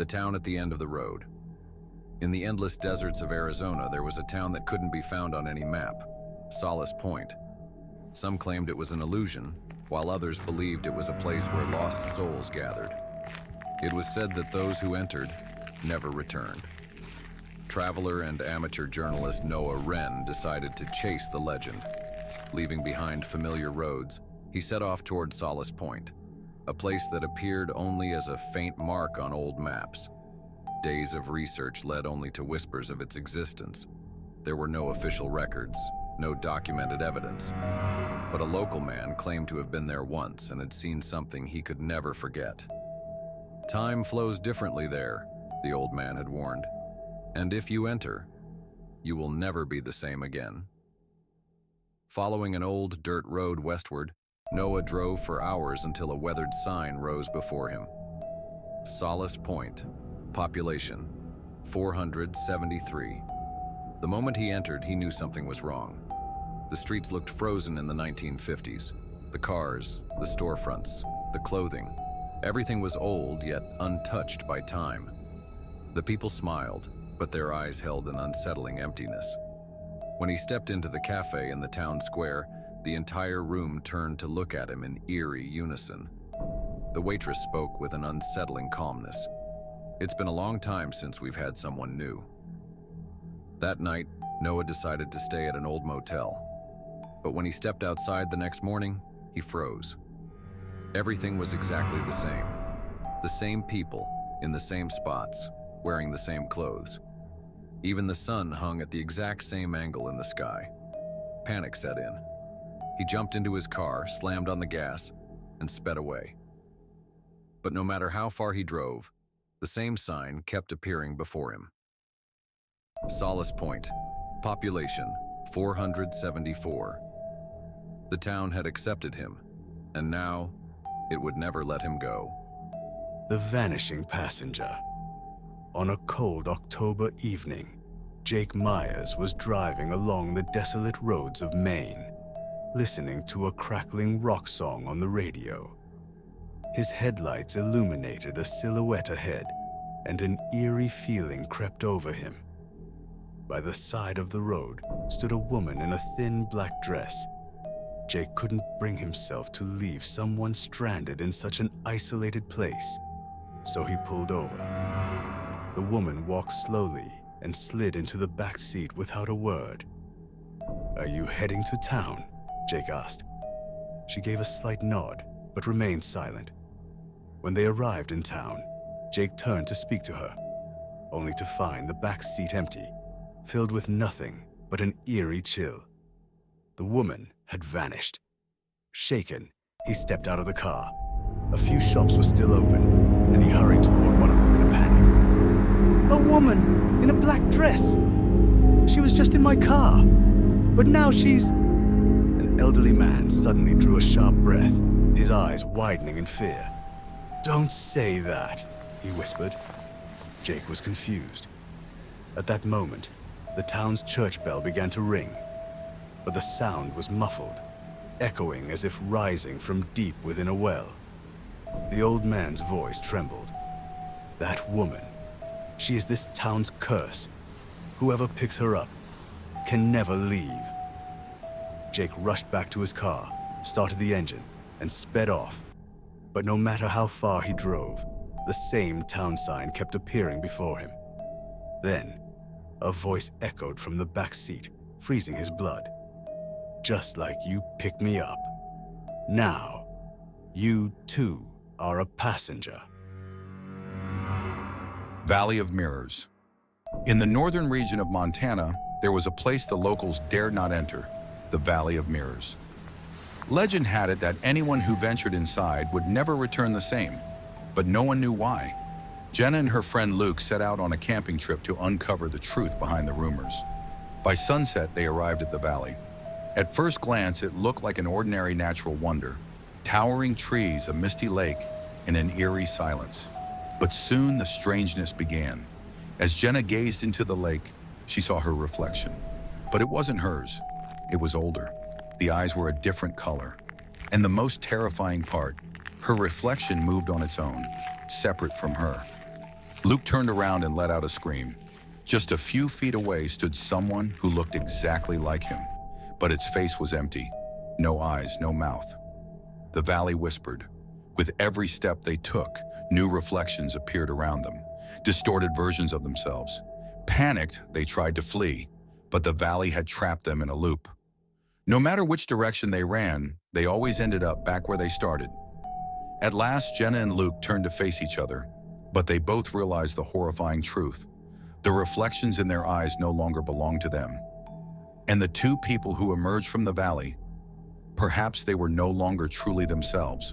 The town at the end of the road. In the endless deserts of Arizona, there was a town that couldn't be found on any map, Solace Point. Some claimed it was an illusion, while others believed it was a place where lost souls gathered. It was said that those who entered never returned. Traveler and amateur journalist Noah Wren decided to chase the legend. Leaving behind familiar roads, he set off toward Solace Point, a place that appeared only as a faint mark on old maps. Days of research led only to whispers of its existence. There were no official records, no documented evidence. But a local man claimed to have been there once and had seen something he could never forget. Time flows differently there, the old man had warned. And if you enter, you will never be the same again. Following an old dirt road westward, Noah drove for hours until a weathered sign rose before him. Solace Point. Population, 473. The moment he entered, he knew something was wrong. The streets looked frozen in the 1950s. The cars, the storefronts, the clothing. Everything was old, yet untouched by time. The people smiled, but their eyes held an unsettling emptiness. When he stepped into the cafe in the town square, the entire room turned to look at him in eerie unison. The waitress spoke with an unsettling calmness. It's been a long time since we've had someone new. That night, Noah decided to stay at an old motel. But when he stepped outside the next morning, he froze. Everything was exactly the same. The same people, in the same spots, wearing the same clothes. Even the sun hung at the exact same angle in the sky. Panic set in. He jumped into his car, slammed on the gas, and sped away. But no matter how far he drove, the same sign kept appearing before him. Solace Point. Population, 474. The town had accepted him, and now it would never let him go. The vanishing passenger. On a cold October evening, Jake Myers was driving along the desolate roads of Maine, listening to a crackling rock song on the radio. His headlights illuminated a silhouette ahead, and an eerie feeling crept over him. By the side of the road stood a woman in a thin black dress. Jake couldn't bring himself to leave someone stranded in such an isolated place, so he pulled over. The woman walked slowly and slid into the back seat without a word. "Are you heading to town?" Jake asked. She gave a slight nod, but remained silent. When they arrived in town, Jake turned to speak to her, only to find the back seat empty, filled with nothing but an eerie chill. The woman had vanished. Shaken, he stepped out of the car. A few shops were still open, and he hurried toward one of them in a panic. "A woman in a black dress! She was just in my car, but now she's..." An elderly man suddenly drew a sharp breath, his eyes widening in fear. "Don't say that," he whispered. Jake was confused. At that moment, the town's church bell began to ring, but the sound was muffled, echoing as if rising from deep within a well. The old man's voice trembled. "That woman, she is this town's curse. Whoever picks her up can never leave." Jake rushed back to his car, started the engine, and sped off. But no matter how far he drove, the same town sign kept appearing before him. Then, a voice echoed from the back seat, freezing his blood. "Just like you picked me up. Now, you too are a passenger." Valley of Mirrors. In the northern region of Montana, there was a place the locals dared not enter, the Valley of Mirrors. Legend had it that anyone who ventured inside would never return the same, but no one knew why. Jenna and her friend Luke set out on a camping trip to uncover the truth behind the rumors. By sunset, they arrived at the valley. At first glance, it looked like an ordinary natural wonder. Towering trees, a misty lake, and an eerie silence. But soon the strangeness began. As Jenna gazed into the lake, she saw her reflection. But it wasn't hers. It was older. The eyes were a different color. And the most terrifying part, her reflection moved on its own, separate from her. Luke turned around and let out a scream. Just a few feet away stood someone who looked exactly like him, but its face was empty. No eyes, no mouth. The valley whispered. With every step they took, new reflections appeared around them, distorted versions of themselves. Panicked, they tried to flee, but the valley had trapped them in a loop. No matter which direction they ran, they always ended up back where they started. At last, Jenna and Luke turned to face each other, but they both realized the horrifying truth. The reflections in their eyes no longer belonged to them. And the two people who emerged from the valley, perhaps they were no longer truly themselves.